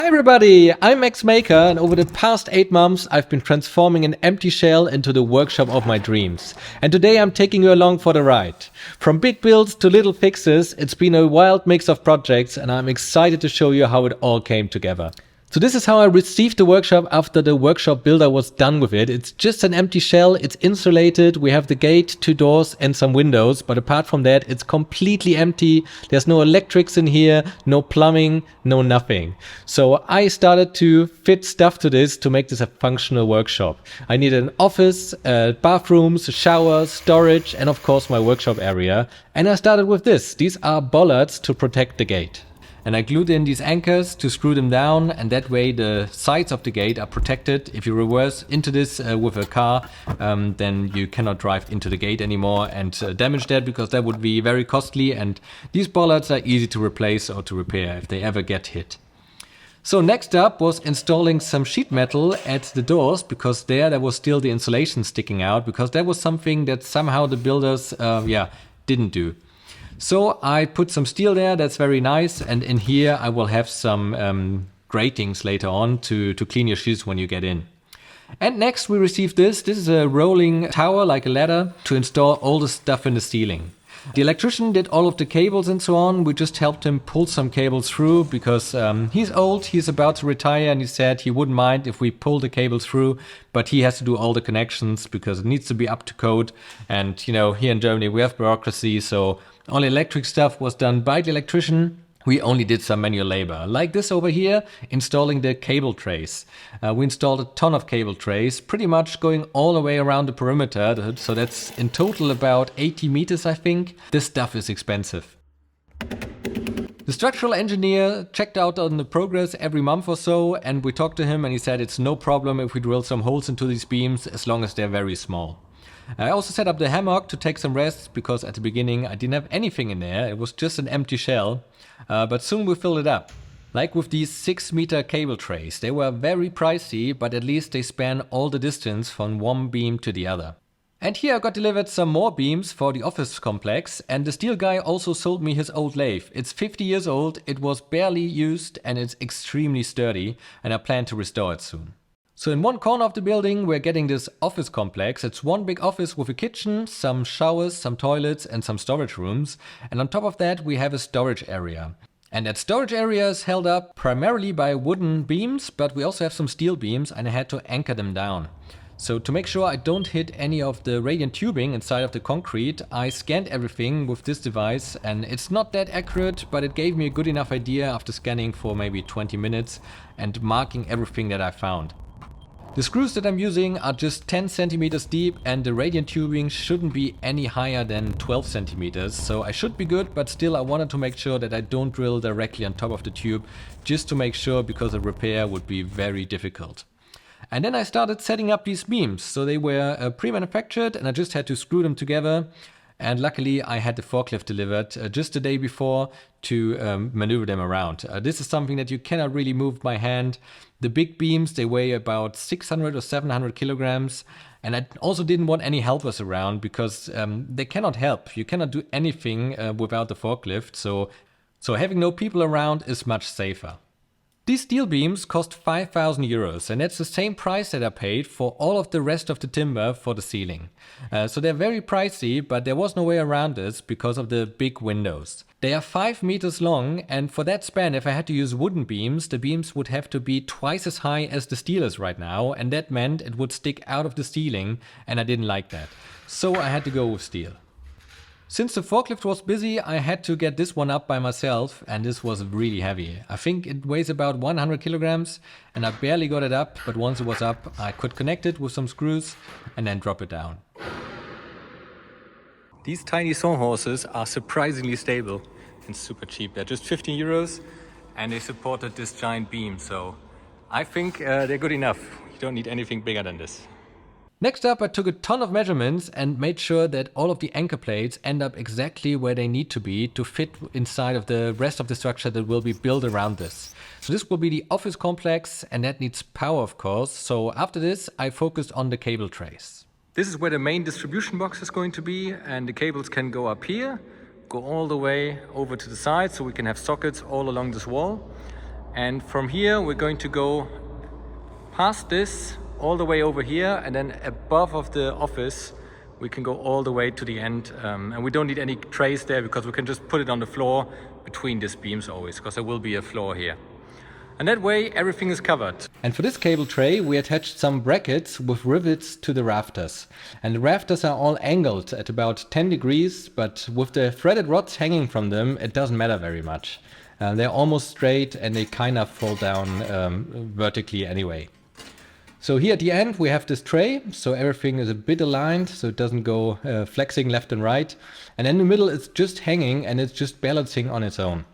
Hi everybody, I'm Max Maker, and over the past 8 months I've been transforming an empty shell into the workshop of my dreams. And today I'm taking you along for the ride. From big builds to little fixes, it's been a wild mix of projects and I'm excited to show you how it all came together. So this is how I received the workshop after the workshop builder was done with it. It's just an empty shell, it's insulated, we have the gate, 2 doors and some windows, but apart from that it's completely empty. There's no electrics in here, no plumbing, no nothing. So I started to fit stuff to this to make this a functional workshop. I needed an office, bathrooms, a shower, storage and of course my workshop area. And I started with this. These are bollards to protect the gate. And I glued in these anchors to screw them down, and that way the sides of the gate are protected. If you reverse into this with a car, then you cannot drive into the gate anymore and damage that, because that would be very costly, and these bollards are easy to replace or to repair if they ever get hit. So next up was installing some sheet metal at the doors, because there was still the insulation sticking out, because that was something that somehow the builders didn't do. So I put some steel there, that's very nice, and in here I will have some gratings later on to clean your shoes when you get in. And next we received this. This is a rolling tower, like a ladder, to install all the stuff in the ceiling. The electrician did all of the cables and so on. We just helped him pull some cables through because he's old, he's about to retire, and he said he wouldn't mind if we pull the cables through, but he has to do all the connections because it needs to be up to code. And you know, here in Germany we have bureaucracy, so all electric stuff was done by the electrician. We only did some manual labor, like this over here, installing the cable trays. We installed a ton of cable trays, pretty much going all the way around the perimeter, so that's in total about 80 meters, I think. This stuff is expensive. The structural engineer checked out on the progress every month or so, and we talked to him and he said it's no problem if we drill some holes into these beams as long as they're very small. I also set up the hammock to take some rest, because at the beginning I didn't have anything in there, it was just an empty shell, but soon we filled it up. Like with these 6-meter cable trays, they were very pricey, but at least they span all the distance from one beam to the other. And here I got delivered some more beams for the office complex, and the steel guy also sold me his old lathe. It's 50 years old, it was barely used and it's extremely sturdy, and I plan to restore it soon. So in one corner of the building we're getting this office complex. It's one big office with a kitchen, some showers, some toilets and some storage rooms. And on top of that we have a storage area. And that storage area is held up primarily by wooden beams, but we also have some steel beams and I had to anchor them down. So to make sure I don't hit any of the radiant tubing inside of the concrete, I scanned everything with this device, and it's not that accurate, but it gave me a good enough idea after scanning for maybe 20 minutes and marking everything that I found. The screws that I'm using are just 10 centimeters deep, and the radiant tubing shouldn't be any higher than 12 centimeters, so I should be good, but still I wanted to make sure that I don't drill directly on top of the tube, just to make sure, because a repair would be very difficult. And then I started setting up these beams, so they were pre-manufactured and I just had to screw them together. And luckily I had the forklift delivered just the day before to maneuver them around. This is something that you cannot really move by hand. The big beams, they weigh about 600 or 700 kilograms. And I also didn't want any helpers around, because they cannot help. You cannot do anything without the forklift. So having no people around is much safer. These steel beams cost 5,000 euros, and that's the same price that I paid for all of the rest of the timber for the ceiling. So they're very pricey, but there was no way around this because of the big windows. They are 5 meters long, and for that span, if I had to use wooden beams, the beams would have to be twice as high as the steel is right now, and that meant it would stick out of the ceiling, and I didn't like that. So I had to go with steel. Since the forklift was busy, I had to get this one up by myself, and this was really heavy. I think it weighs about 100 kilograms, and I barely got it up, but once it was up, I could connect it with some screws and then drop it down. These tiny sawhorses are surprisingly stable and super cheap. They're just 15 euros and they supported this giant beam, so I think they're good enough. You don't need anything bigger than this. Next up, I took a ton of measurements and made sure that all of the anchor plates end up exactly where they need to be to fit inside of the rest of the structure that will be built around this. So this will be the office complex, and that needs power, of course. So after this, I focused on the cable trays. This is where the main distribution box is going to be, and the cables can go up here, go all the way over to the side, so we can have sockets all along this wall. And from here we're going to go past this all the way over here, and then above of the office we can go all the way to the end, and we don't need any trays there because we can just put it on the floor between these beams always, because there will be a floor here. And that way everything is covered. And for this cable tray we attached some brackets with rivets to the rafters. And the rafters are all angled at about 10 degrees, but with the threaded rods hanging from them it doesn't matter very much. They're almost straight and they kind of fall down vertically anyway. So here at the end we have this tray, so everything is a bit aligned so it doesn't go flexing left and right. And in the middle it's just hanging and it's just balancing on its own.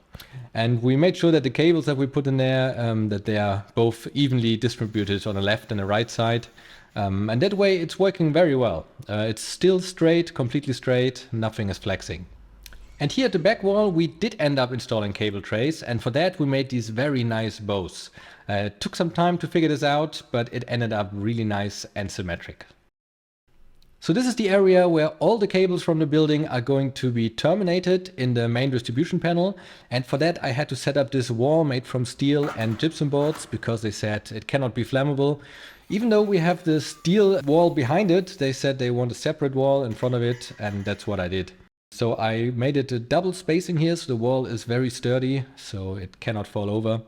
And we made sure that the cables that we put in there, that they are both evenly distributed on the left and the right side. And that way it's working very well. It's still straight, completely straight, nothing is flexing. And here at the back wall we did end up installing cable trays, and for that we made these very nice bows. It took some time to figure this out, but it ended up really nice and symmetric. So this is the area where all the cables from the building are going to be terminated in the main distribution panel, and for that I had to set up this wall made from steel and gypsum boards because they said it cannot be flammable. Even though we have the steel wall behind it, they said they want a separate wall in front of it, and that's what I did. So I made it a double spacing here, so the wall is very sturdy, so it cannot fall over.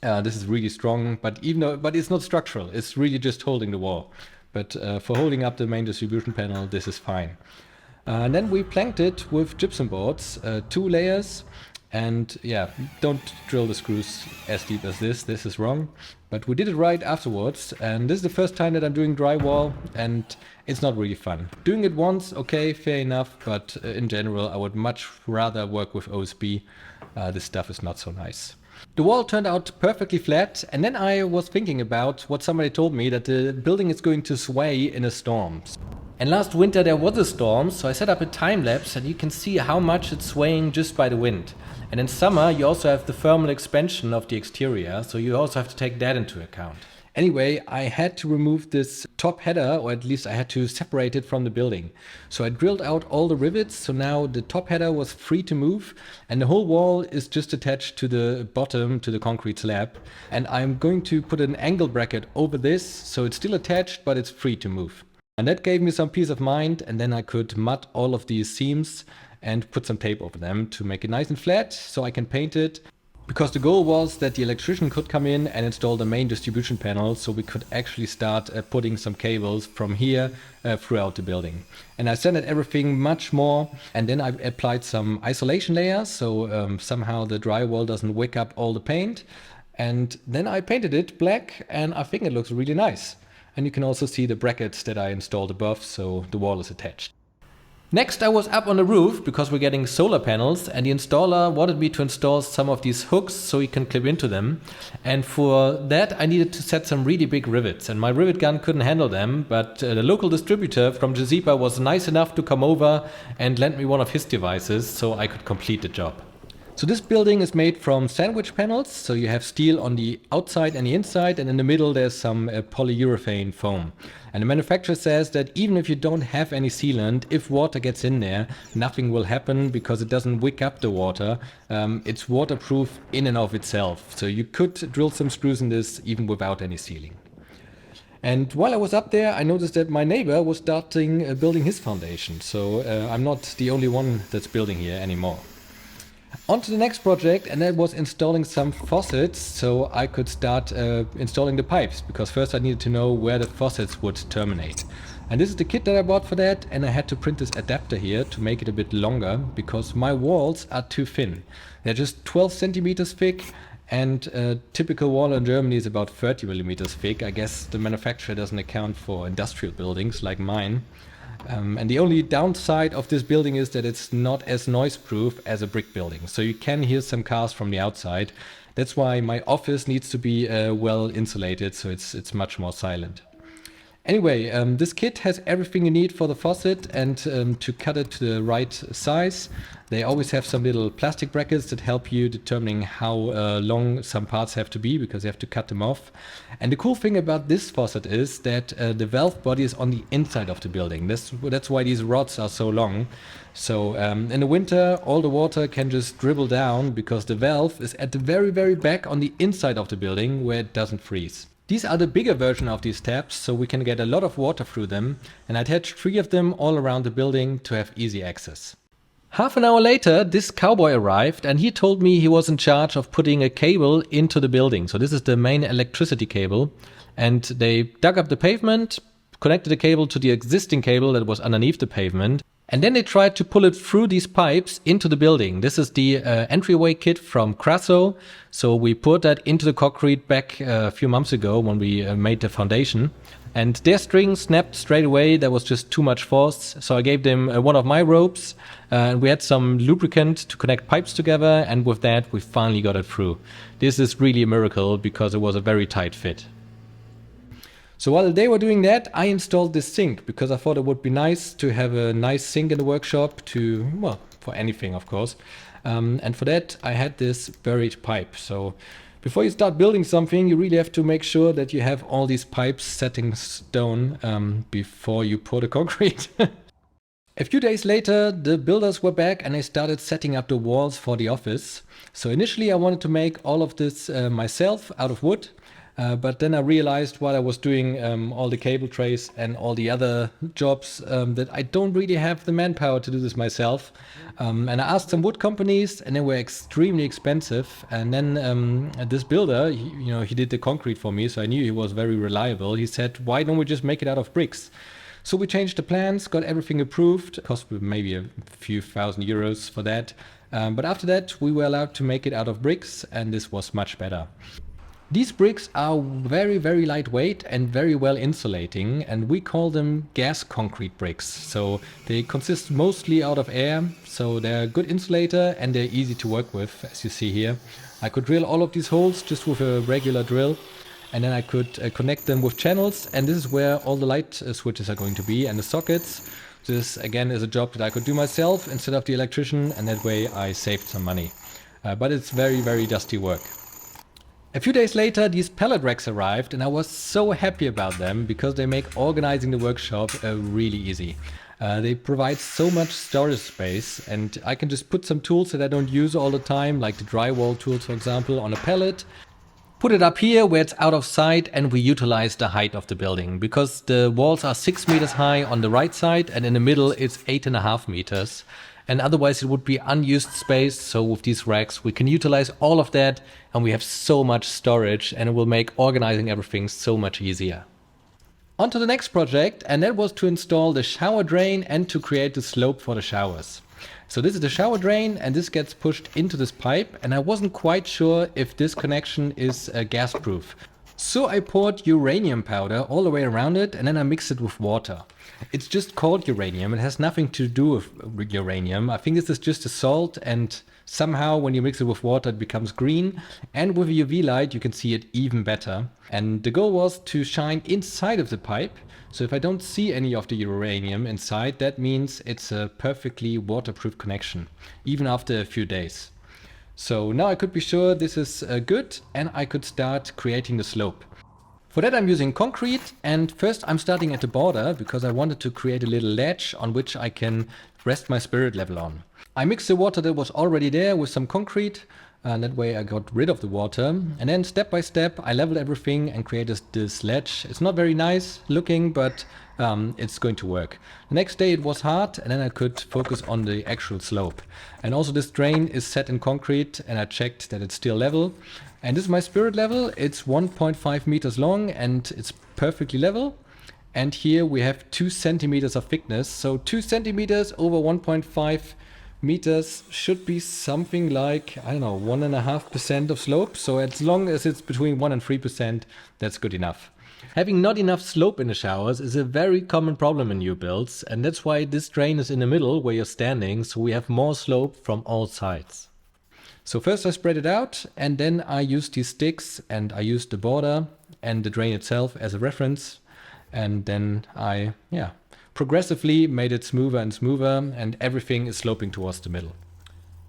This is really strong, but it's not structural, it's really just holding the wall. But for holding up the main distribution panel, this is fine. And then we planked it with gypsum boards, 2 layers. And yeah, don't drill the screws as deep as this is wrong. But we did it right afterwards, and this is the first time that I'm doing drywall, and it's not really fun. Doing it once, okay, fair enough, but in general I would much rather work with OSB. This stuff is not so nice. The wall turned out perfectly flat, and then I was thinking about what somebody told me, that the building is going to sway in a storm. And last winter there was a storm, so I set up a time lapse and you can see how much it's swaying just by the wind. And in summer you also have the thermal expansion of the exterior, so you also have to take that into account. Anyway, I had to remove this top header, or at least I had to separate it from the building. So I drilled out all the rivets, so now the top header was free to move, and the whole wall is just attached to the bottom, to the concrete slab. And I'm going to put an angle bracket over this, so it's still attached, but it's free to move. And that gave me some peace of mind, and then I could mud all of these seams and put some tape over them to make it nice and flat, so I can paint it. Because the goal was that the electrician could come in and install the main distribution panel, so we could actually start putting some cables from here throughout the building. And I sanded everything much more, and then I applied some isolation layers, so somehow the drywall doesn't wick up all the paint. And then I painted it black, and I think it looks really nice. And you can also see the brackets that I installed above, so the wall is attached. Next I was up on the roof because we're getting solar panels, and the installer wanted me to install some of these hooks so he can clip into them. And for that I needed to set some really big rivets, and my rivet gun couldn't handle them, but the local distributor from Giuseppa was nice enough to come over and lend me one of his devices so I could complete the job. So this building is made from sandwich panels, so you have steel on the outside and the inside, and in the middle there's some polyurethane foam. And the manufacturer says that even if you don't have any sealant, if water gets in there, nothing will happen because it doesn't wick up the water. It's waterproof in and of itself, so you could drill some screws in this even without any sealing. And while I was up there, I noticed that my neighbor was starting building his foundation, so I'm not the only one that's building here anymore. On to the next project, and that was installing some faucets so I could start installing the pipes, because first I needed to know where the faucets would terminate. And this is the kit that I bought for that, and I had to print this adapter here to make it a bit longer because my walls are too thin. They're just 12 centimeters thick, and a typical wall in Germany is about 30 millimeters thick. I guess the manufacturer doesn't account for industrial buildings like mine. And the only downside of this building is that it's not as noise-proof as a brick building. So you can hear some cars from the outside. That's why my office needs to be well insulated, so it's much more silent. Anyway, this kit has everything you need for the faucet, and to cut it to the right size. They always have some little plastic brackets that help you determining how long some parts have to be, because you have to cut them off. And the cool thing about this faucet is that the valve body is on the inside of the building. That's why these rods are so long. So in the winter, all the water can just dribble down because the valve is at the very, very back on the inside of the building where it doesn't freeze. These are the bigger version of these taps, so we can get a lot of water through them, and I attached 3 of them all around the building to have easy access. Half an hour later, this cowboy arrived and he told me he was in charge of putting a cable into the building. So this is the main electricity cable, and they dug up the pavement, connected the cable to the existing cable that was underneath the pavement, and then they tried to pull it through these pipes into the building. This is the entryway kit from Crasso. So we put that into the concrete back a few months ago when we made the foundation. And their string snapped straight away. There was just too much force. So I gave them one of my ropes. And we had some lubricant to connect pipes together. And with that, we finally got it through. This is really a miracle because it was a very tight fit. So while they were doing that, I installed this sink because I thought it would be nice to have a nice sink in the workshop to, well, for anything, of course. And for that, I had this buried pipe. So before you start building something, you really have to make sure that you have all these pipes set in stone before you pour the concrete. A few days later, the builders were back and I started setting up the walls for the office. So initially, I wanted to make all of this myself out of wood. But then I realized while I was doing all the cable trays and all the other jobs that I don't really have the manpower to do this myself. And I asked some wood companies and they were extremely expensive. And then this builder, he did the concrete for me, so I knew he was very reliable. He said, why don't we just make it out of bricks? So we changed the plans, got everything approved. It cost maybe a few €1,000 for that. But after that, we were allowed to make it out of bricks, and this was much better. These bricks are very, very lightweight and very well insulating, and we call them gas concrete bricks. So they consist mostly out of air, so they're a good insulator and they're easy to work with, as you see here. I could drill all of these holes just with a regular drill, and then I could connect them with channels, and this is where all the light switches are going to be, and the sockets. This again is a job that I could do myself instead of the electrician, and that way I saved some money. But it's very, very dusty work. A few days later, these pallet racks arrived and I was so happy about them because they make organizing the workshop really easy. They provide so much storage space, and I can just put some tools that I don't use all the time, like the drywall tools, for example, on a pallet. Put it up here where it's out of sight, and we utilize the height of the building because the walls are 6 meters high on the right side and in the middle it's 8.5 meters. And otherwise it would be unused space. So with these racks, we can utilize all of that and we have so much storage, and it will make organizing everything so much easier. On to the next project, and that was to install the shower drain and to create the slope for the showers. So this is the shower drain and this gets pushed into this pipe, and I wasn't quite sure if this connection is gas proof. So I poured uranium powder all the way around it and then I mixed it with water. It's just called uranium, it has nothing to do with uranium. I think this is just a salt, and somehow when you mix it with water it becomes green, and with a UV light you can see it even better. And the goal was to shine inside of the pipe, so if I don't see any of the uranium inside, that means it's a perfectly waterproof connection, even after a few days. So now I could be sure this is good, and I could start creating the slope. For that I'm using concrete, and first I'm starting at the border because I wanted to create a little ledge on which I can rest my spirit level on. I mixed the water that was already there with some concrete, and that way I got rid of the water. And then step by step I leveled everything and created this ledge. It's not very nice looking, but it's going to work. The next day it was hard, and then I could focus on the actual slope. And also this drain is set in concrete, and I checked that it's still level. And this is my spirit level. It's 1.5 meters long and it's perfectly level. And here we have 2 centimeters of thickness. So 2 centimeters over 1.5 meters should be something like, I don't know, 1.5% of slope. So as long as it's between 1 and 3%, that's good enough. Having not enough slope in the showers is a very common problem in new builds. And that's why this drain is in the middle where you're standing, so we have more slope from all sides. So first I spread it out, and then I used these sticks and I used the border and the drain itself as a reference. And then I, progressively made it smoother and smoother, and everything is sloping towards the middle.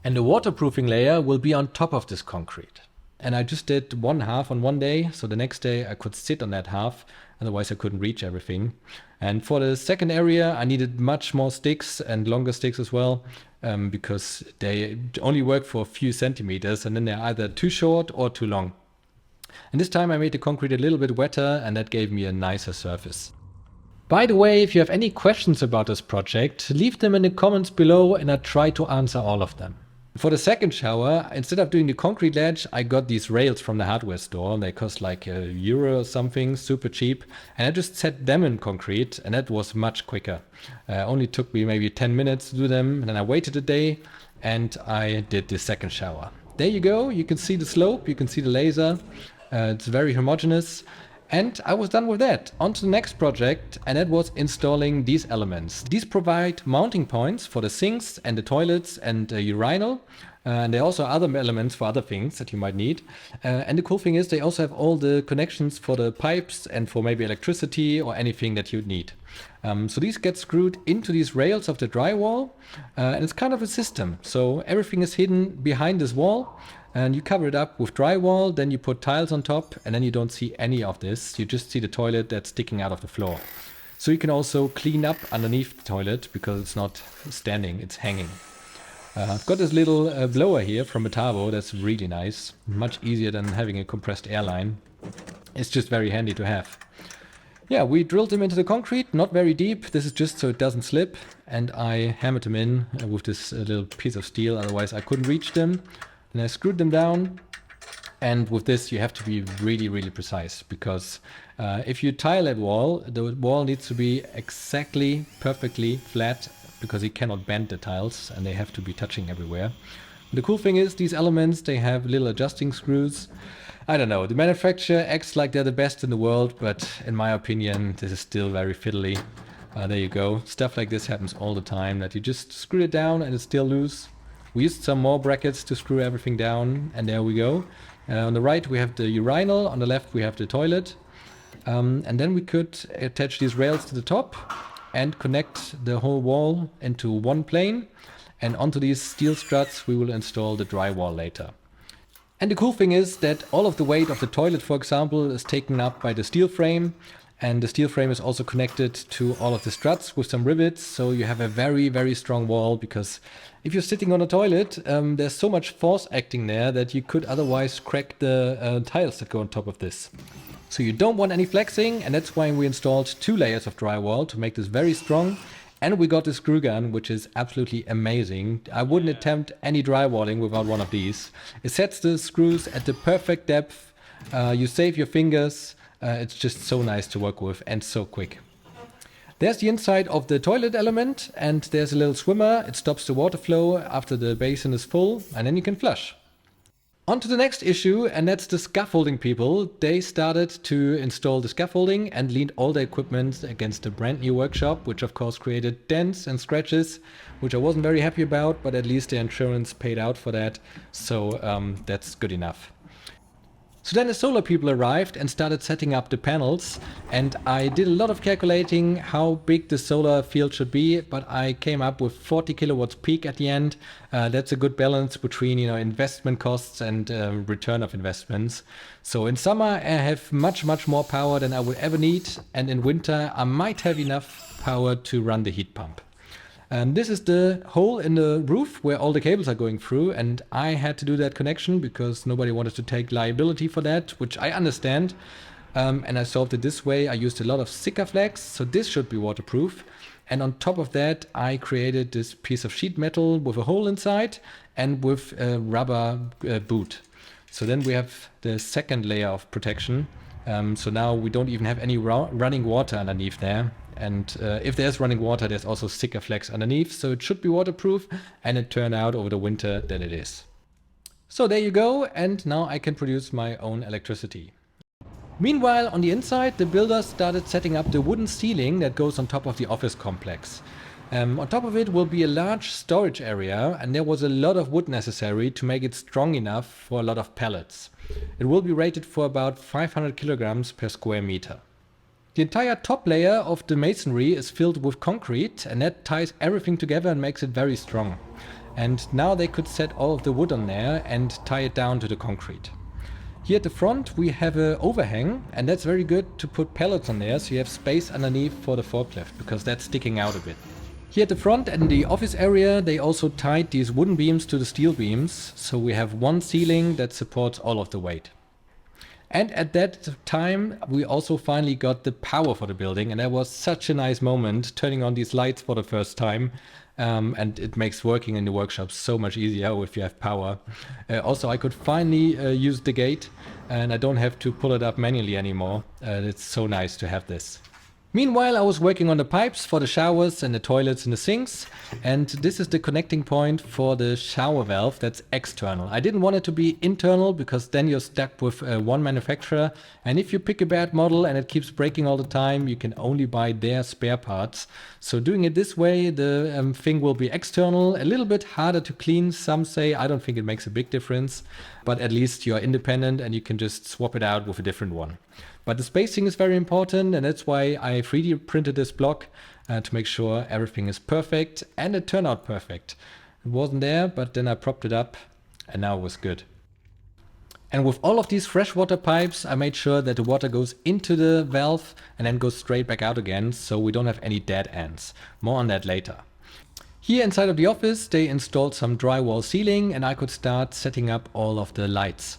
And the waterproofing layer will be on top of this concrete. And I just did one half on one day, so the next day I could sit on that half, otherwise I couldn't reach everything. And for the second area, I needed much more sticks and longer sticks as well, because they only work for a few centimeters, and then they're either too short or too long. And this time I made the concrete a little bit wetter, and that gave me a nicer surface. By the way, if you have any questions about this project, leave them in the comments below and I'll try to answer all of them. For the second shower, instead of doing the concrete ledge, I got these rails from the hardware store. They cost like €1 or something, super cheap. And I just set them in concrete, and that was much quicker. Only took me maybe 10 minutes to do them, and then I waited a day and I did the second shower. There you go, you can see the slope, you can see the laser. It's very homogeneous. And I was done with that. On to the next project, and that was installing these elements. These provide mounting points for the sinks and the toilets and the urinal. And there are also other elements for other things that you might need. And the cool thing is they also have all the connections for the pipes and for maybe electricity or anything that you'd need. So these get screwed into these rails of the drywall, and it's kind of a system. So everything is hidden behind this wall. And you cover it up with drywall, then you put tiles on top, and then you don't see any of this. You just see the toilet that's sticking out of the floor. So you can also clean up underneath the toilet because it's not standing, it's hanging. I've got this little blower here from Metabo that's really nice. Much easier than having a compressed air line. It's just very handy to have. Yeah, we drilled them into the concrete, not very deep. This is just so it doesn't slip. And I hammered them in with this little piece of steel, otherwise I couldn't reach them. And I screwed them down, and with this you have to be really, really precise, because if you tile that wall, the wall needs to be exactly, perfectly flat, because you cannot bend the tiles and they have to be touching everywhere. The cool thing is these elements, they have little adjusting screws. I don't know, the manufacturer acts like they're the best in the world, but in my opinion this is still very fiddly. There you go, stuff like this happens all the time, that you just screw it down and it's still loose. We used some more brackets to screw everything down, and there we go. On the right we have the urinal, on the left we have the toilet. And then we could attach these rails to the top and connect the whole wall into one plane. And onto these steel struts we will install the drywall later. And the cool thing is that all of the weight of the toilet, for example, is taken up by the steel frame. And the steel frame is also connected to all of the struts with some rivets, so you have a very, very strong wall, because if you're sitting on a toilet, there's so much force acting there that you could otherwise crack the tiles that go on top of this. So you don't want any flexing, and that's why we installed 2 layers of drywall to make this very strong. And we got the screw gun, which is absolutely amazing. I wouldn't attempt any drywalling without one of these. It sets the screws at the perfect depth, you save your fingers. It's just so nice to work with and so quick. There's the inside of the toilet element, and there's a little swimmer. It stops the water flow after the basin is full, and then you can flush. On to the next issue, and that's the scaffolding people. They started to install the scaffolding and leaned all the equipment against a brand new workshop, which of course created dents and scratches, which I wasn't very happy about, but at least the insurance paid out for that, so that's good enough. So then the solar people arrived and started setting up the panels, and I did a lot of calculating how big the solar field should be, but I came up with 40 kilowatts peak at the end. That's a good balance between, investment costs and return of investments. So in summer I have much more power than I would ever need, and in winter I might have enough power to run the heat pump. This is the hole in the roof where all the cables are going through, and I had to do that connection because nobody wanted to take liability for that, which I understand. And I solved it this way. I used a lot of Sikaflex, so this should be waterproof. And on top of that, I created this piece of sheet metal with a hole inside and with a rubber boot. So then we have the second layer of protection. So now we don't even have any running water underneath there. And if there's running water, there's also Sikaflex underneath, so it should be waterproof, and it turned out over the winter that it is. So there you go, and now I can produce my own electricity. Meanwhile, on the inside, the builders started setting up the wooden ceiling that goes on top of the office complex. On top of it will be a large storage area, and there was a lot of wood necessary to make it strong enough for a lot of pallets. It will be rated for about 500 kilograms per square meter. The entire top layer of the masonry is filled with concrete, and that ties everything together and makes it very strong. And now they could set all of the wood on there and tie it down to the concrete. Here at the front we have an overhang, and that's very good to put pallets on there so you have space underneath for the forklift, because that's sticking out a bit. Here at the front and the office area they also tied these wooden beams to the steel beams, so we have one ceiling that supports all of the weight. And at that time we also finally got the power for the building, and that was such a nice moment, turning on these lights for the first time. And it makes working in the workshop so much easier if you have power. Also, I could finally use the gate, and I don't have to pull it up manually anymore. It's so nice to have this. Meanwhile, I was working on the pipes for the showers and the toilets and the sinks, and this is the connecting point for the shower valve that's external. I didn't want it to be internal, because then you're stuck with one manufacturer, and if you pick a bad model and it keeps breaking all the time, you can only buy their spare parts. So doing it this way, the thing will be external, a little bit harder to clean, some say. I don't think it makes a big difference, but at least you're independent and you can just swap it out with a different one. But the spacing is very important, and that's why I 3D printed this block to make sure everything is perfect, and it turned out perfect. It wasn't there, but then I propped it up and now it was good. And with all of these freshwater pipes, I made sure that the water goes into the valve and then goes straight back out again, so we don't have any dead ends. More on that later. Here inside of the office, they installed some drywall ceiling, and I could start setting up all of the lights.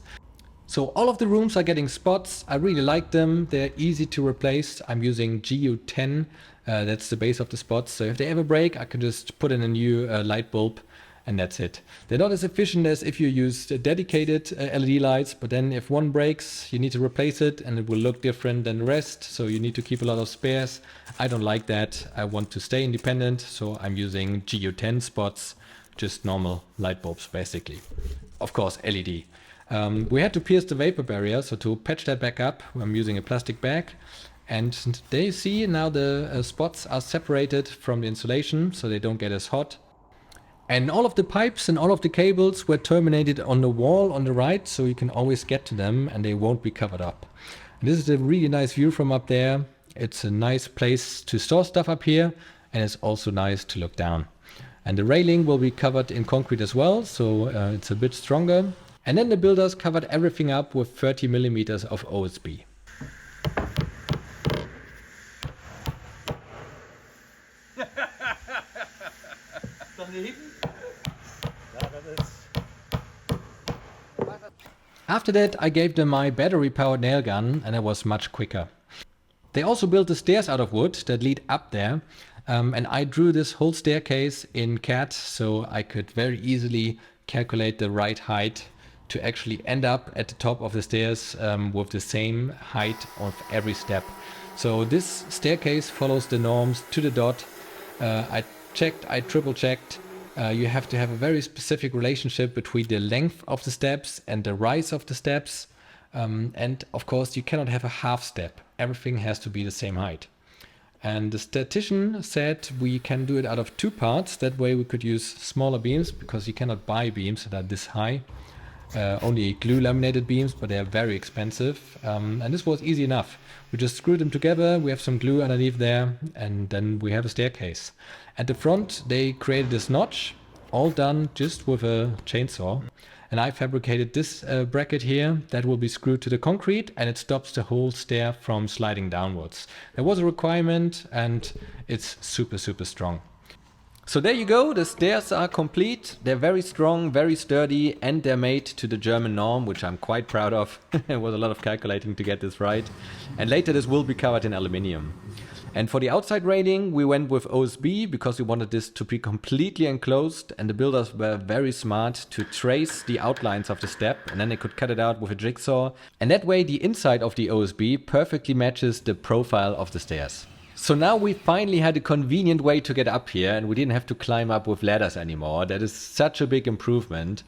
So all of the rooms are getting spots. I really like them. They're easy to replace. I'm using GU10. That's the base of the spots. So if they ever break, I can just put in a new light bulb, and that's it. They're not as efficient as if you use dedicated LED lights, but then if one breaks, you need to replace it and it will look different than the rest. So you need to keep a lot of spares. I don't like that. I want to stay independent. So I'm using GU10 spots, just normal light bulbs basically. Of course, LED. We had to pierce the vapor barrier, so to patch that back up, I'm using a plastic bag. And there you see now the spots are separated from the insulation, so they don't get as hot. And all of the pipes and all of the cables were terminated on the wall on the right, so you can always get to them and they won't be covered up. And this is a really nice view from up there. It's a nice place to store stuff up here, and it's also nice to look down. And the railing will be covered in concrete as well, so it's a bit stronger. And then the builders covered everything up with 30 millimeters of OSB. After that, I gave them my battery-powered nail gun, and it was much quicker. They also built the stairs out of wood that lead up there, and I drew this whole staircase in CAD, so I could very easily calculate the right height to actually end up at the top of the stairs with the same height of every step. So this staircase follows the norms to the dot. I triple checked. You have to have a very specific relationship between the length of the steps and the rise of the steps. And of course you cannot have a half step. Everything has to be the same height. And the statistician said we can do it out of two parts. That way we could use smaller beams, because you cannot buy beams that are this high. Only glue laminated beams, but they are very expensive. And this was easy enough. We just screwed them together, we have some glue underneath there, and then we have a staircase. At the front they created this notch, all done just with a chainsaw. And I fabricated this bracket here that will be screwed to the concrete, and it stops the whole stair from sliding downwards. There was a requirement, and it's super strong. So there you go, the stairs are complete. They're very strong, very sturdy, and they're made to the German norm, which I'm quite proud of. It was a lot of calculating to get this right. And later this will be covered in aluminium. And for the outside railing, we went with OSB because we wanted this to be completely enclosed, and the builders were very smart to trace the outlines of the step, and then they could cut it out with a jigsaw. And that way the inside of the OSB perfectly matches the profile of the stairs. So now we finally had a convenient way to get up here, and we didn't have to climb up with ladders anymore. That is such a big improvement.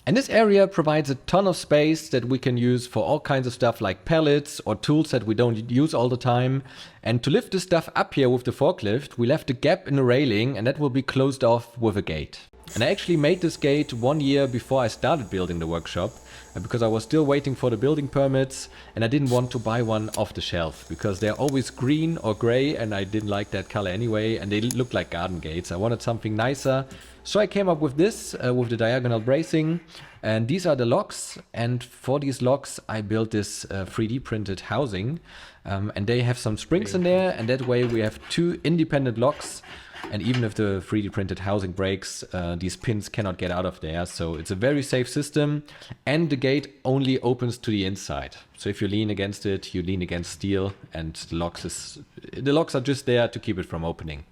And this area provides a ton of space that we can use for all kinds of stuff like pallets or tools that we don't use all the time. And to lift the stuff up here with the forklift, we left a gap in the railing, and that will be closed off with a gate. And I actually made this gate 1 year before I started building the workshop, because I was still waiting for the building permits and I didn't want to buy one off the shelf because they're always green or gray and I didn't like that color anyway and they look like garden gates. I wanted something nicer. So I came up with this, with the diagonal bracing, and these are the locks, and for these locks I built this 3D printed housing, and they have some springs in there, and that way we have 2 independent locks, and even if the 3D printed housing breaks, these pins cannot get out of there, so it's a very safe system, and the gate only opens to the inside. So if you lean against it, you lean against steel, and the locks are just there to keep it from opening.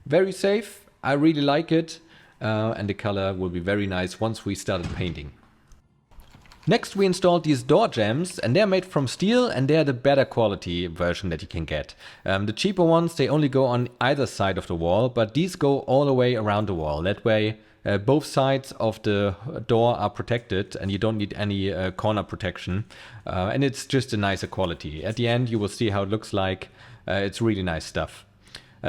Very safe. I really like it, and the color will be very nice once we started painting. Next we installed these door jambs, and they're made from steel and they're the better quality version that you can get. The cheaper ones, they only go on either side of the wall, but these go all the way around the wall. That way both sides of the door are protected and you don't need any corner protection, and it's just a nicer quality. At the end you will see how it looks like. It's really nice stuff.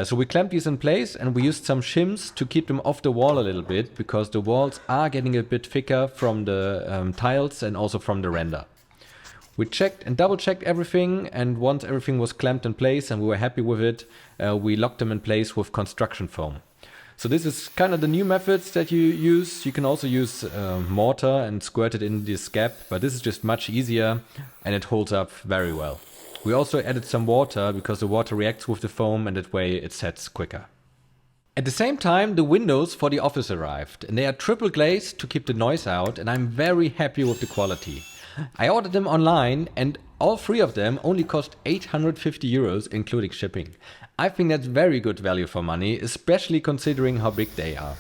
So we clamped these in place and we used some shims to keep them off the wall a little bit because the walls are getting a bit thicker from the tiles and also from the render. We checked and double checked everything, and once everything was clamped in place and we were happy with it, we locked them in place with construction foam. So this is kind of the new methods that you use. You can also use mortar and squirt it in this gap, but this is just much easier and it holds up very well. We also added some water because the water reacts with the foam and that way it sets quicker. At the same time, the windows for the office arrived, and they are triple glazed to keep the noise out, and I'm very happy with the quality. I ordered them online and all 3 of them only cost 850 euros including shipping. I think that's very good value for money, especially considering how big they are.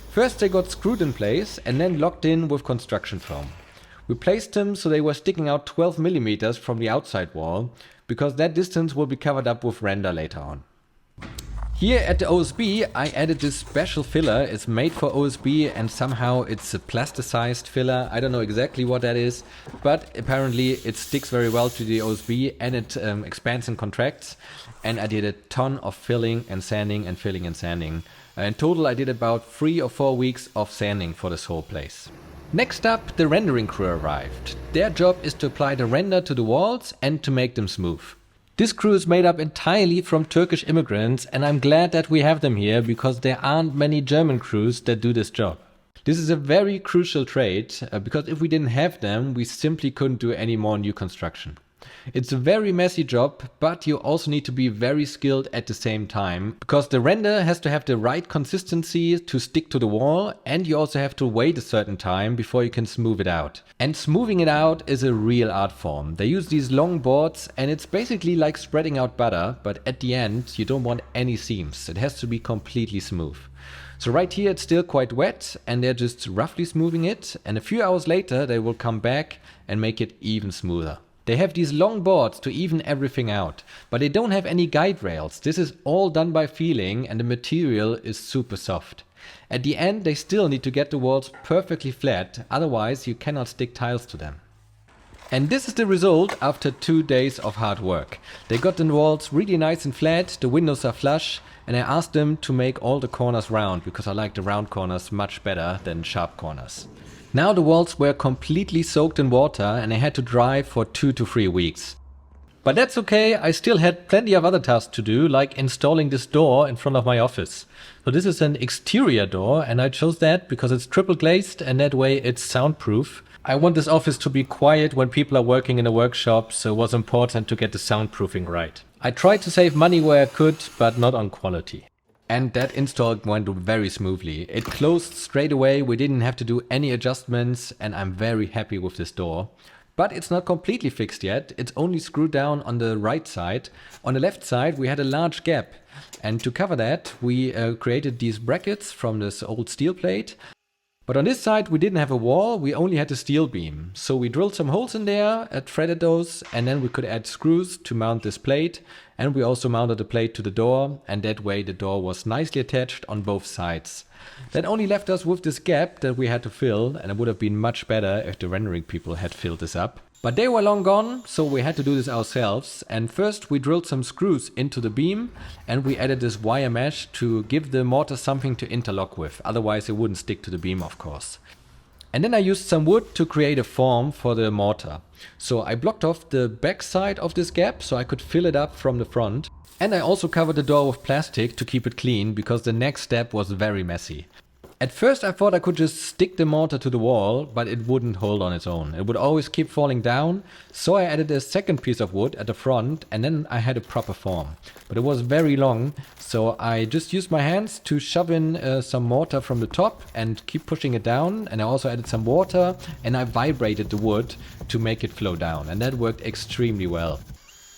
First they got screwed in place and then locked in with construction foam. We placed them so they were sticking out 12 mm from the outside wall, because that distance will be covered up with render later on. Here at the OSB I added this special filler. It's made for OSB and somehow it's a plasticized filler. I don't know exactly what that is, but apparently it sticks very well to the OSB and it expands and contracts. And I did a ton of filling and sanding and filling and sanding. In total I did about 3 or 4 weeks of sanding for this whole place. Next up, the rendering crew arrived. Their job is to apply the render to the walls and to make them smooth. This crew is made up entirely from Turkish immigrants, and I'm glad that we have them here because there aren't many German crews that do this job. This is a very crucial trait because if we didn't have them, we simply couldn't do any more new construction. It's a very messy job, but you also need to be very skilled at the same time, because the render has to have the right consistency to stick to the wall, and you also have to wait a certain time before you can smooth it out. And smoothing it out is a real art form. They use these long boards and it's basically like spreading out butter, but at the end you don't want any seams. It has to be completely smooth. So right here it's still quite wet and they're just roughly smoothing it, and a few hours later they will come back and make it even smoother. They have these long boards to even everything out, but they don't have any guide rails. This is all done by feeling and the material is super soft. At the end they still need to get the walls perfectly flat, otherwise you cannot stick tiles to them. And this is the result after 2 days of hard work. They got the walls really nice and flat, the windows are flush, and I asked them to make all the corners round because I like the round corners much better than sharp corners. Now the walls were completely soaked in water and I had to dry for 2 to 3 weeks. But that's okay, I still had plenty of other tasks to do, like installing this door in front of my office. So this is an exterior door and I chose that because it's triple glazed and that way it's soundproof. I want this office to be quiet when people are working in a workshop, so it was important to get the soundproofing right. I tried to save money where I could, but not on quality. And that install went very smoothly. It closed straight away, we didn't have to do any adjustments, and I'm very happy with this door. But it's not completely fixed yet, it's only screwed down on the right side. On the left side we had a large gap, and to cover that we created these brackets from this old steel plate. But on this side we didn't have a wall, we only had a steel beam. So we drilled some holes in there, threaded those, and then we could add screws to mount this plate. And we also mounted the plate to the door, and that way the door was nicely attached on both sides. That only left us with this gap that we had to fill, and it would have been much better if the rendering people had filled this up. But they were long gone, so we had to do this ourselves. And first we drilled some screws into the beam and we added this wire mesh to give the mortar something to interlock with. Otherwise it wouldn't stick to the beam, of course. And then I used some wood to create a form for the mortar. So I blocked off the back side of this gap so I could fill it up from the front. And I also covered the door with plastic to keep it clean because the next step was very messy. At first I thought I could just stick the mortar to the wall, but it wouldn't hold on its own. It would always keep falling down, so I added a second piece of wood at the front and then I had a proper form. But it was very long, so I just used my hands to shove in some mortar from the top and keep pushing it down. And I also added some water and I vibrated the wood to make it flow down, and that worked extremely well.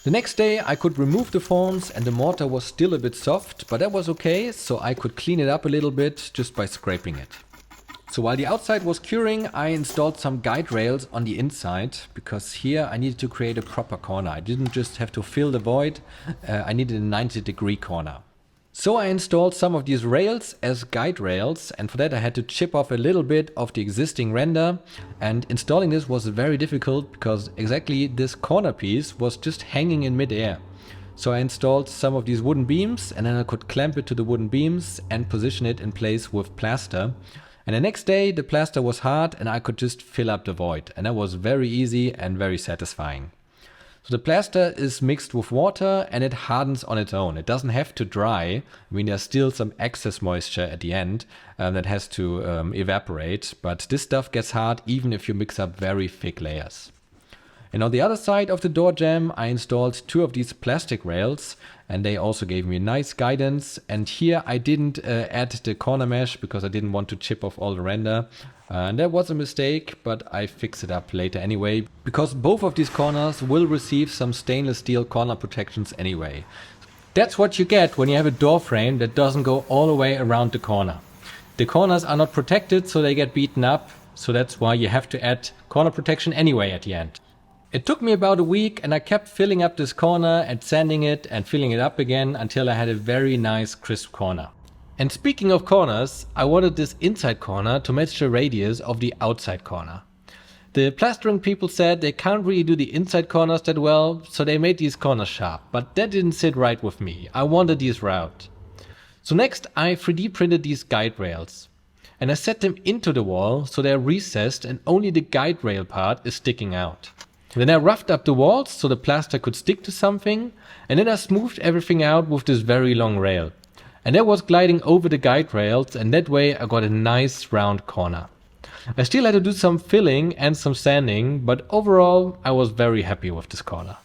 The next day I could remove the forms and the mortar was still a bit soft, but that was okay, so I could clean it up a little bit just by scraping it. So while the outside was curing, I installed some guide rails on the inside, because here I needed to create a proper corner. I didn't just have to fill the void, I needed a 90-degree corner. So I installed some of these rails as guide rails, and for that I had to chip off a little bit of the existing render, and installing this was very difficult because exactly this corner piece was just hanging in mid-air. So I installed some of these wooden beams and then I could clamp it to the wooden beams and position it in place with plaster. And the next day the plaster was hard and I could just fill up the void, and that was very easy and very satisfying. So the plaster is mixed with water and it hardens on its own. It doesn't have to dry. I mean, there's still some excess moisture at the end that has to evaporate, but this stuff gets hard even if you mix up very thick layers. And on the other side of the door jamb, I installed two of these plastic rails and they also gave me nice guidance. And here I didn't add the corner mesh because I didn't want to chip off all the render. And that was a mistake, but I fixed it up later anyway, because both of these corners will receive some stainless steel corner protections anyway. That's what you get when you have a door frame that doesn't go all the way around the corner. The corners are not protected, so they get beaten up, so that's why you have to add corner protection anyway at the end. It took me about a week and I kept filling up this corner and sanding it and filling it up again until I had a very nice crisp corner. And speaking of corners, I wanted this inside corner to match the radius of the outside corner. The plastering people said they can't really do the inside corners that well, so they made these corners sharp, but that didn't sit right with me. I wanted these round. So next I 3D printed these guide rails. And I set them into the wall so they're recessed and only the guide rail part is sticking out. Then I roughed up the walls so the plaster could stick to something, and then I smoothed everything out with this very long rail. And that was gliding over the guide rails, and that way I got a nice round corner. I still had to do some filling and some sanding, but overall I was very happy with this corner.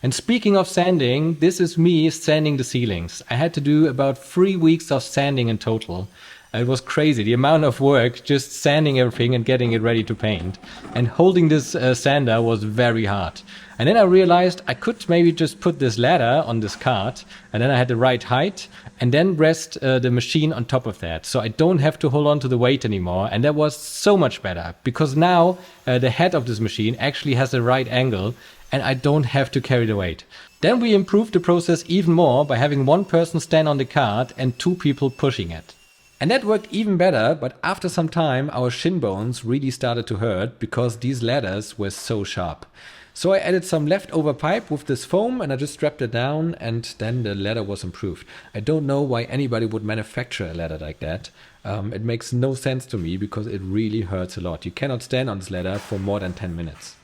And speaking of sanding, this is me sanding the ceilings. I had to do about 3 weeks of sanding in total. It was crazy, the amount of work just sanding everything and getting it ready to paint. And holding this sander was very hard. And then I realized I could maybe just put this ladder on this cart, and then I had the right height, and then rest the machine on top of that. So I don't have to hold on to the weight anymore, and that was so much better. Because now the head of this machine actually has the right angle, and I don't have to carry the weight. Then we improved the process even more by having one person stand on the cart and 2 people pushing it. And that worked even better, but after some time our shin bones really started to hurt because these ladders were so sharp. So I added some leftover pipe with this foam and I just strapped it down, and then the ladder was improved. I don't know why anybody would manufacture a ladder like that. It makes no sense to me because it really hurts a lot. You cannot stand on this ladder for more than 10 minutes.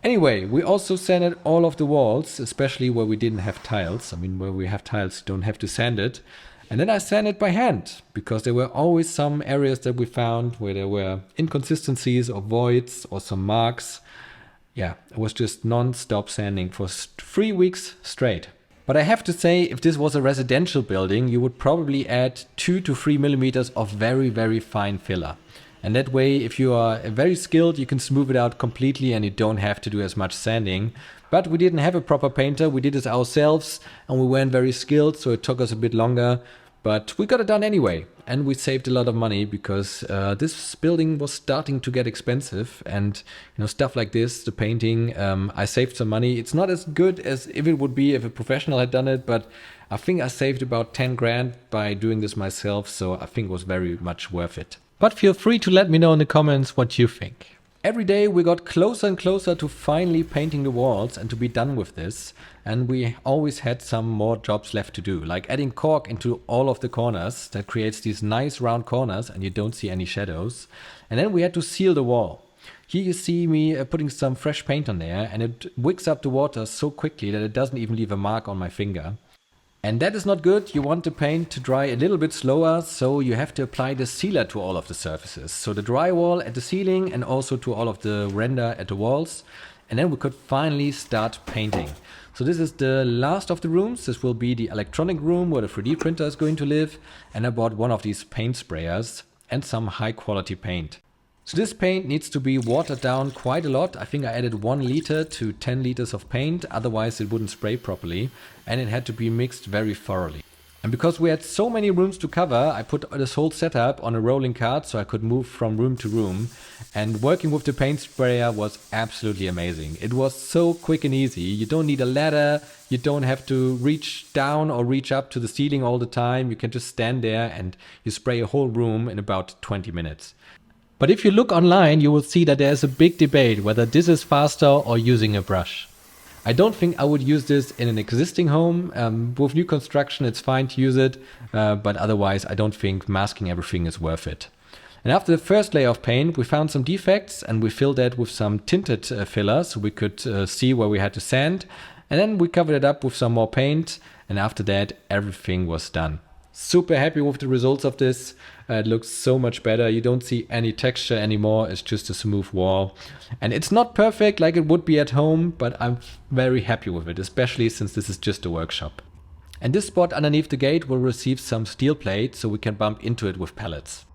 Anyway, we also sanded all of the walls, especially where we didn't have tiles. I mean, where we have tiles, you don't have to sand it. And then I sanded by hand, because there were always some areas that we found where there were inconsistencies or voids or some marks. Yeah, it was just non-stop sanding for 3 weeks straight. But I have to say, if this was a residential building, you would probably add 2 to 3 millimeters of very, very fine filler. And that way, if you are very skilled, you can smooth it out completely and you don't have to do as much sanding. But we didn't have a proper painter, we did this ourselves, and we weren't very skilled, so it took us a bit longer. But we got it done anyway, and we saved a lot of money because this building was starting to get expensive, and stuff like this, the painting, I saved some money. It's not as good as if it would be if a professional had done it, but I think I saved about 10 grand by doing this myself, so I think it was very much worth it. But feel free to let me know in the comments what you think. Every day we got closer and closer to finally painting the walls and to be done with this. And we always had some more jobs left to do, like adding cork into all of the corners. That creates these nice round corners and you don't see any shadows. And then we had to seal the wall. Here you see me putting some fresh paint on there, and it wicks up the water so quickly that it doesn't even leave a mark on my finger. And that is not good. You want the paint to dry a little bit slower, so you have to apply the sealer to all of the surfaces. So the drywall at the ceiling and also to all of the render at the walls. And then we could finally start painting. So this is the last of the rooms. This will be the electronic room where the 3D printer is going to live. And I bought one of these paint sprayers and some high quality paint. So this paint needs to be watered down quite a lot. I think I added 1 liter to 10 liters of paint, otherwise it wouldn't spray properly, and it had to be mixed very thoroughly. And because we had so many rooms to cover, I put this whole setup on a rolling cart so I could move from room to room. And working with the paint sprayer was absolutely amazing. It was so quick and easy. You don't need a ladder, you don't have to reach down or reach up to the ceiling all the time. You can just stand there and you spray a whole room in about 20 minutes. But if you look online, you will see that there's a big debate whether this is faster or using a brush. I don't think I would use this in an existing home. With new construction, it's fine to use it, but otherwise I don't think masking everything is worth it. And after the first layer of paint, we found some defects and we filled that with some tinted filler so we could see where we had to sand. And then we covered it up with some more paint, and after that everything was done. Super happy with the results of this. It looks so much better. You don't see any texture anymore. It's just a smooth wall. And it's not perfect like it would be at home, but I'm very happy with it, especially since this is just a workshop. And this spot underneath the gate will receive some steel plate so we can bump into it with pallets.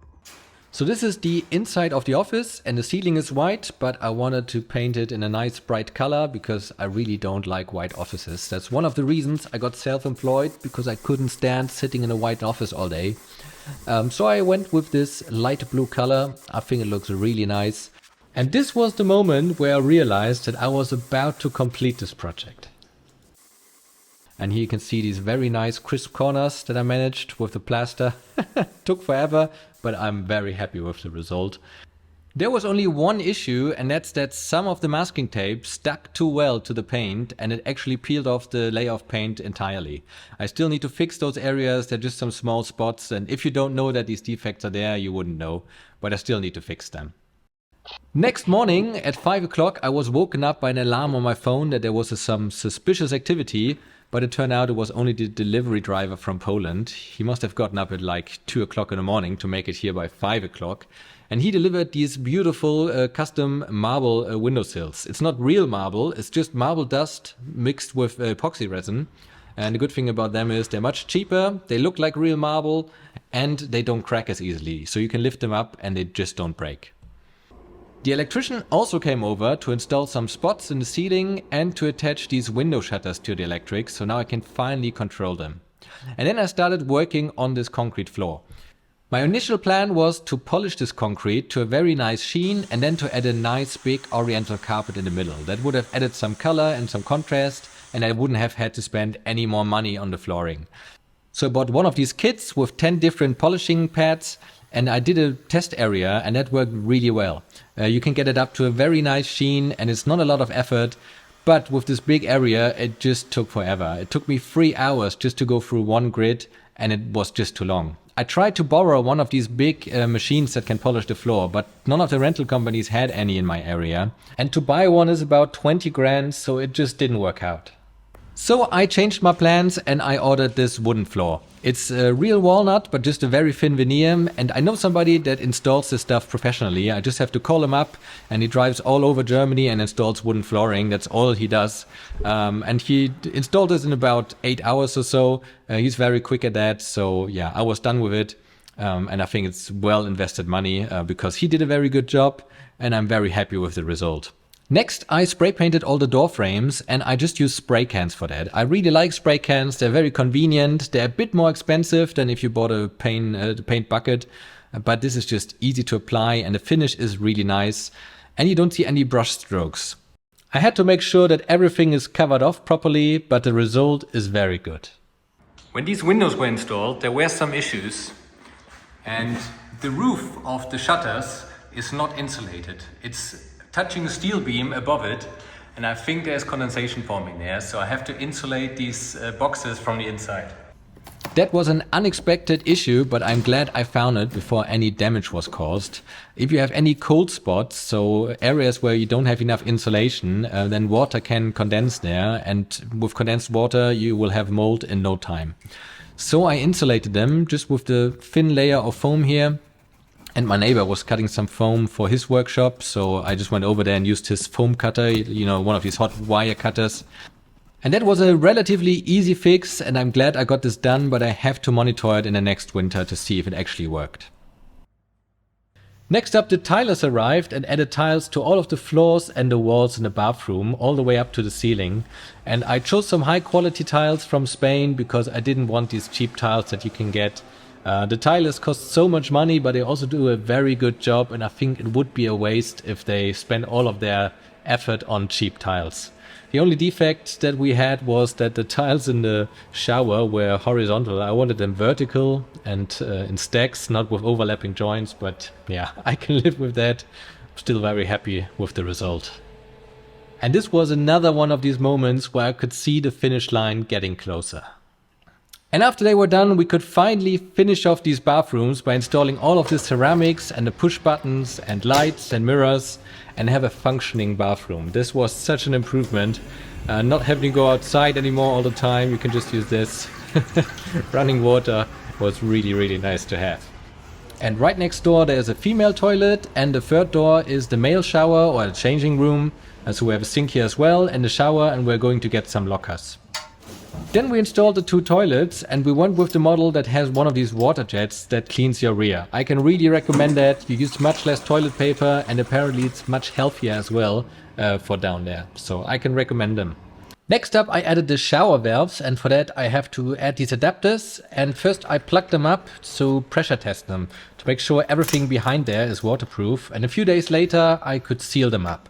So this is the inside of the office, and the ceiling is white, but I wanted to paint it in a nice bright color because I really don't like white offices. That's one of the reasons I got self-employed, because I couldn't stand sitting in a white office all day. So I went with this light blue color. I think it looks really nice. And this was the moment where I realized that I was about to complete this project. And here you can see these very nice crisp corners that I managed with the plaster. Took forever, but I'm very happy with the result. There was only one issue, and that's that some of the masking tape stuck too well to the paint and it actually peeled off the layer of paint entirely. I still need to fix those areas. They're just some small spots, and if you don't know that these defects are there, you wouldn't know, but I still need to fix them. Next morning at 5 o'clock I was woken up by an alarm on my phone that there was some suspicious activity, but it turned out it was only the delivery driver from Poland. He must have gotten up at like 2 o'clock in the morning to make it here by 5 o'clock. And he delivered these beautiful custom marble windowsills. It's not real marble, it's just marble dust mixed with epoxy resin. And the good thing about them is they're much cheaper, they look like real marble, and they don't crack as easily. So you can lift them up and they just don't break. The electrician also came over to install some spots in the ceiling and to attach these window shutters to the electric, so now I can finally control them. And then I started working on this concrete floor. My initial plan was to polish this concrete to a very nice sheen and then to add a nice big oriental carpet in the middle. That would have added some color and some contrast, and I wouldn't have had to spend any more money on the flooring. So I bought one of these kits with 10 different polishing pads, and I did a test area and that worked really well. You can get it up to a very nice sheen and it's not a lot of effort, but with this big area it just took forever. It took me 3 hours just to go through one grid and it was just too long. I tried to borrow one of these big machines that can polish the floor, but none of the rental companies had any in my area. And to buy one is about 20 grand, so it just didn't work out. So I changed my plans and I ordered this wooden floor. It's a real walnut, but just a very thin veneer, and I know somebody that installs this stuff professionally. I just have to call him up and he drives all over Germany and installs wooden flooring. That's all he does. And he installed this in about 8 hours or so. He's very quick at that. So yeah, I was done with it. And I think it's well invested money because he did a very good job and I'm very happy with the result. Next, I spray painted all the door frames and I just use spray cans for that. I really like spray cans, they're very convenient, they're a bit more expensive than if you bought a paint bucket, but this is just easy to apply and the finish is really nice and you don't see any brush strokes. I had to make sure that everything is covered off properly, but the result is very good. When these windows were installed, there were some issues and the roof of the shutters is not insulated. It's touching a steel beam above it, and I think there's condensation forming there, so I have to insulate these boxes from the inside. That was an unexpected issue, but I'm glad I found it before any damage was caused. If you have any cold spots, so areas where you don't have enough insulation, then water can condense there, and with condensed water you will have mold in no time. So I insulated them just with the thin layer of foam here. And my neighbor was cutting some foam for his workshop, so I just went over there and used his foam cutter, you know, one of these hot wire cutters. And that was a relatively easy fix, and I'm glad I got this done, but I have to monitor it in the next winter to see if it actually worked. Next up, the tilers arrived and added tiles to all of the floors and the walls in the bathroom, all the way up to the ceiling. And I chose some high quality tiles from Spain because I didn't want these cheap tiles that you can get. The tilers cost so much money, but they also do a very good job, and I think it would be a waste if they spend all of their effort on cheap tiles. The only defect that we had was that the tiles in the shower were horizontal. I wanted them vertical and in stacks, not with overlapping joints, but yeah, I can live with that. I'm still very happy with the result. And this was another one of these moments where I could see the finish line getting closer. And after they were done, we could finally finish off these bathrooms by installing all of the ceramics and the push buttons and lights and mirrors and have a functioning bathroom. This was such an improvement. Not having to go outside anymore all the time, you can just use this. Running water was really, really nice to have. And right next door there's a female toilet, and the third door is the male shower or the changing room. And so we have a sink here as well and the shower, and we're going to get some lockers. Then we installed the two toilets, and we went with the model that has one of these water jets that cleans your rear. I can really recommend that. You use much less toilet paper, and apparently it's much healthier as well for down there. So I can recommend them. Next up, I added the shower valves, and for that I have to add these adapters. And first I plugged them up to pressure test them to make sure everything behind there is waterproof. And a few days later I could seal them up.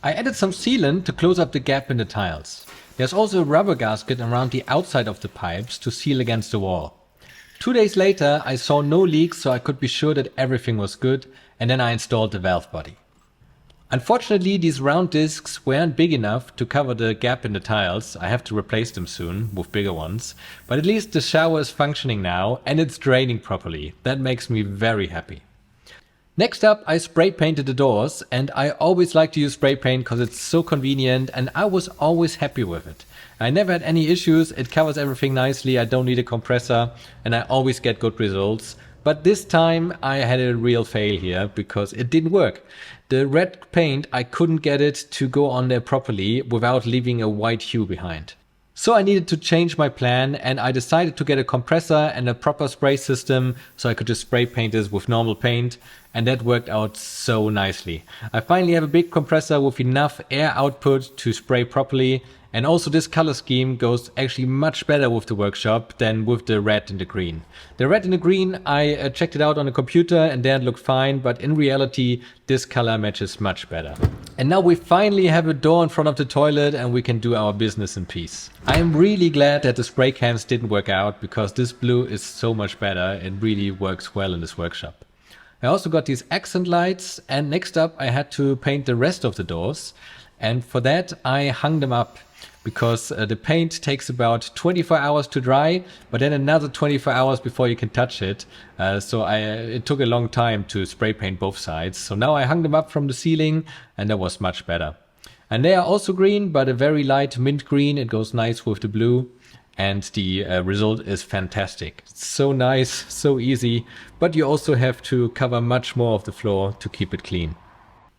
I added some sealant to close up the gap in the tiles. There's also a rubber gasket around the outside of the pipes to seal against the wall. 2 days later I saw no leaks, so I could be sure that everything was good, and then I installed the valve body. Unfortunately, these round discs weren't big enough to cover the gap in the tiles. I have to replace them soon with bigger ones, but at least the shower is functioning now and it's draining properly. That makes me very happy. Next up, I spray painted the doors, and I always like to use spray paint because it's so convenient, and I was always happy with it. I never had any issues, it covers everything nicely, I don't need a compressor, and I always get good results. But this time I had a real fail here because it didn't work. The red paint, I couldn't get it to go on there properly without leaving a white hue behind. So I needed to change my plan, and I decided to get a compressor and a proper spray system so I could just spray paint this with normal paint, and that worked out so nicely. I finally have a big compressor with enough air output to spray properly, and also this color scheme goes actually much better with the workshop than with the red and the green. The red and the green, I checked it out on the computer and there it looked fine, but in reality this color matches much better. And now we finally have a door in front of the toilet and we can do our business in peace. I am really glad that the spray cans didn't work out because this blue is so much better. It really works well in this workshop. I also got these accent lights, and next up I had to paint the rest of the doors, and for that I hung them up because the paint takes about 24 hours to dry, but then another 24 hours before you can touch it. It took a long time to spray paint both sides. So now I hung them up from the ceiling and that was much better. And they are also green, but a very light mint green. It goes nice with the blue. And the result is fantastic. It's so nice, so easy, but you also have to cover much more of the floor to keep it clean.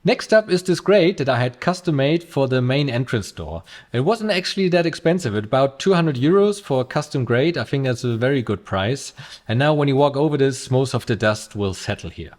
Next up is this grate that I had custom made for the main entrance door. It wasn't actually that expensive, about 200 euros for a custom grate. I think that's a very good price. And now when you walk over this, most of the dust will settle here.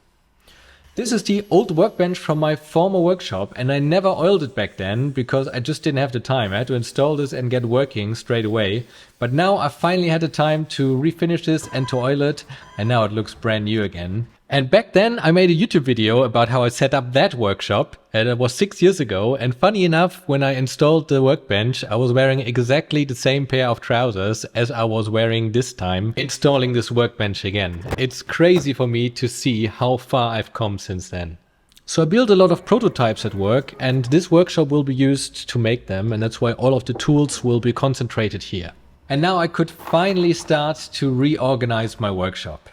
This is the old workbench from my former workshop, and I never oiled it back then because I just didn't have the time. I had to install this and get working straight away. But now I finally had the time to refinish this and to oil it, and now it looks brand new again. And back then I made a YouTube video about how I set up that workshop, and it was 6 years ago, and funny enough, when I installed the workbench I was wearing exactly the same pair of trousers as I was wearing this time installing this workbench again. It's crazy for me to see how far I've come since then. So I built a lot of prototypes at work, and this workshop will be used to make them, and that's why all of the tools will be concentrated here. And now I could finally start to reorganize my workshop.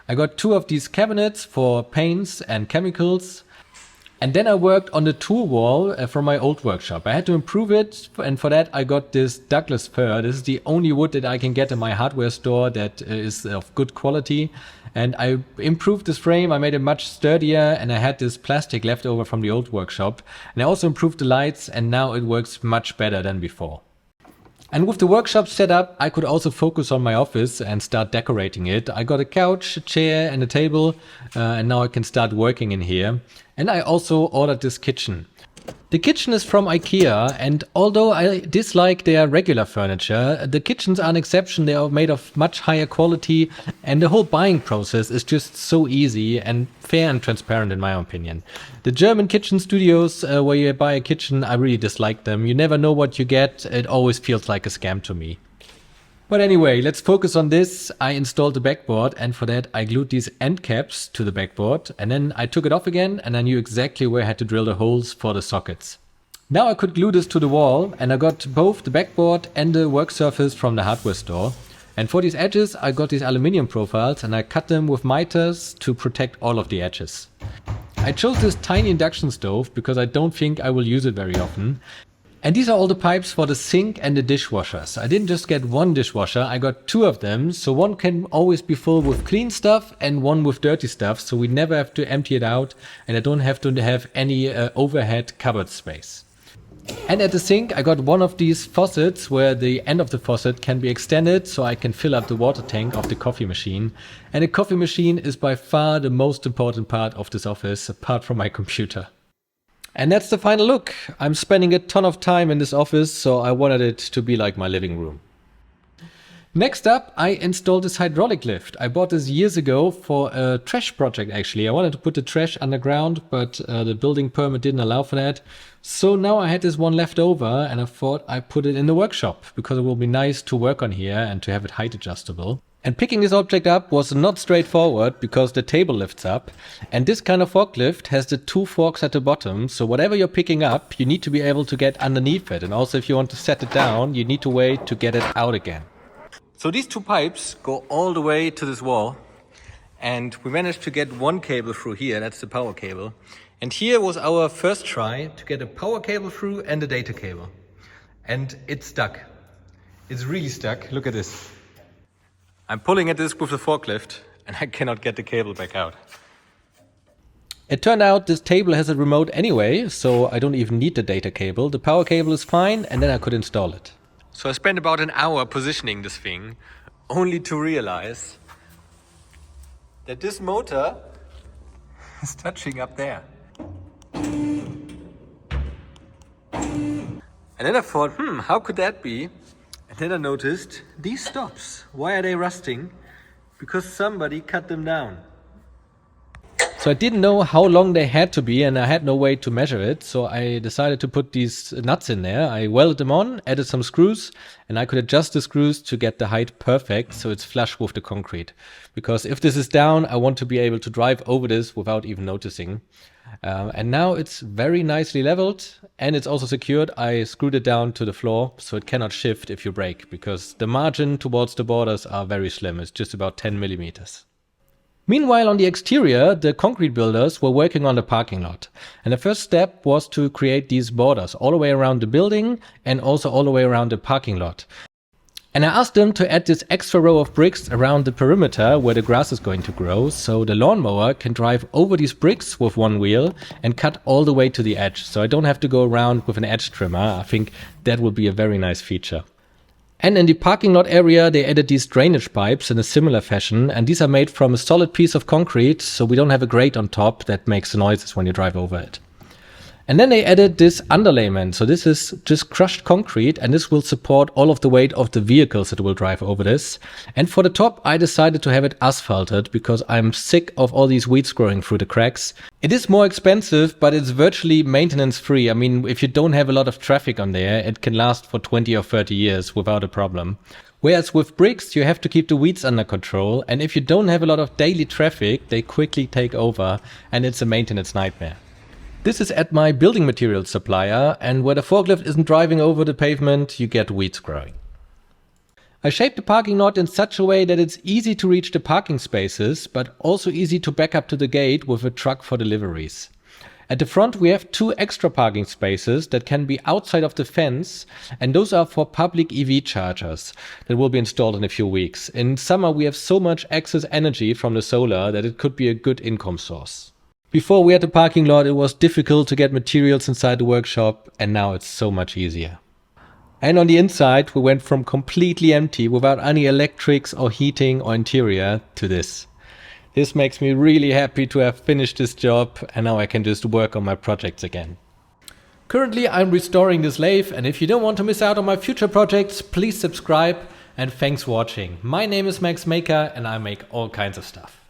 I got 2 of these cabinets for paints and chemicals. And then I worked on the tool wall from my old workshop. I had to improve it, and for that I got this Douglas fir. This is the only wood that I can get in my hardware store that is of good quality. And I improved this frame, I made it much sturdier, and I had this plastic left over from the old workshop. And I also improved the lights, and now it works much better than before. And with the workshop set up, I could also focus on my office and start decorating it. I got a couch, a chair and a table, and now I can start working in here. And I also ordered this kitchen. The kitchen is from IKEA, and although I dislike their regular furniture, the kitchens are an exception. They are made of much higher quality, and the whole buying process is just so easy and fair and transparent in my opinion. The German kitchen studios where you buy a kitchen, I really dislike them. You never know what you get. It always feels like a scam to me. But anyway, let's focus on this. I installed the backboard, and for that I glued these end caps to the backboard, and then I took it off again, and I knew exactly where I had to drill the holes for the sockets. Now I could glue this to the wall, and I got both the backboard and the work surface from the hardware store. And for these edges I got these aluminium profiles, and I cut them with miters to protect all of the edges. I chose this tiny induction stove because I don't think I will use it very often. And these are all the pipes for the sink and the dishwashers. I didn't just get one dishwasher, I got 2 of them. So one can always be full with clean stuff and one with dirty stuff. So we never have to empty it out, and I don't have to have any overhead cupboard space. And at the sink I got one of these faucets where the end of the faucet can be extended so I can fill up the water tank of the coffee machine. And the coffee machine is by far the most important part of this office, apart from my computer. And that's the final look. I'm spending a ton of time in this office, so I wanted it to be like my living room. Next up, I installed this hydraulic lift. I bought this years ago for a trash project actually. I wanted to put the trash underground, but the building permit didn't allow for that. So now I had this one left over, and I thought I'd put it in the workshop because it will be nice to work on here and to have it height adjustable. And picking this object up was not straightforward because the table lifts up, and this kind of forklift has the 2 forks at the bottom, so whatever you're picking up you need to be able to get underneath it, and also if you want to set it down you need to wait to get it out again. So these 2 pipes go all the way to this wall, and we managed to get one cable through here, that's the power cable. And here was our first try to get a power cable through and a data cable. And it's stuck. It's really stuck, look at this. I'm pulling at this with the forklift and I cannot get the cable back out. It turned out this table has a remote anyway, so I don't even need the data cable. The power cable is fine, and then I could install it. So I spent about an hour positioning this thing, only to realize that this motor is touching up there. And then I thought, how could that be? And then I noticed these stops. Why are they rusting? Because somebody cut them down. So I didn't know how long they had to be, and I had no way to measure it. So I decided to put these nuts in there. I welded them on, added some screws, and I could adjust the screws to get the height perfect so it's flush with the concrete. Because if this is down, I want to be able to drive over this without even noticing. And now it's very nicely leveled, and it's also secured. I screwed it down to the floor so it cannot shift if you brake, because the margin towards the borders are very slim. It's just about 10 millimeters. Meanwhile, on the exterior, the concrete builders were working on the parking lot. And the first step was to create these borders all the way around the building and also all the way around the parking lot. And I asked them to add this extra row of bricks around the perimeter where the grass is going to grow, so the lawnmower can drive over these bricks with one wheel and cut all the way to the edge. So I don't have to go around with an edge trimmer. I think that will be a very nice feature. And in the parking lot area, they added these drainage pipes in a similar fashion, and these are made from a solid piece of concrete, so we don't have a grate on top that makes noises when you drive over it. And then they added this underlayment. So this is just crushed concrete, and this will support all of the weight of the vehicles that will drive over this. And for the top, I decided to have it asphalted because I'm sick of all these weeds growing through the cracks. It is more expensive, but it's virtually maintenance free. I mean, if you don't have a lot of traffic on there, it can last for 20 or 30 years without a problem. Whereas with bricks, you have to keep the weeds under control. And if you don't have a lot of daily traffic, they quickly take over, and it's a maintenance nightmare. This is at my building materials supplier, and where the forklift isn't driving over the pavement, you get weeds growing. I shaped the parking lot in such a way that it's easy to reach the parking spaces, but also easy to back up to the gate with a truck for deliveries. At the front we have 2 extra parking spaces that can be outside of the fence, and those are for public EV chargers that will be installed in a few weeks. In summer we have so much excess energy from the solar that it could be a good income source. Before we had the parking lot, it was difficult to get materials inside the workshop, and now it's so much easier. And on the inside, we went from completely empty, without any electrics or heating or interior, to this. This makes me really happy to have finished this job, and now I can just work on my projects again. Currently I'm restoring this lathe, and if you don't want to miss out on my future projects, please subscribe, and thanks for watching. My name is Max Maker, and I make all kinds of stuff.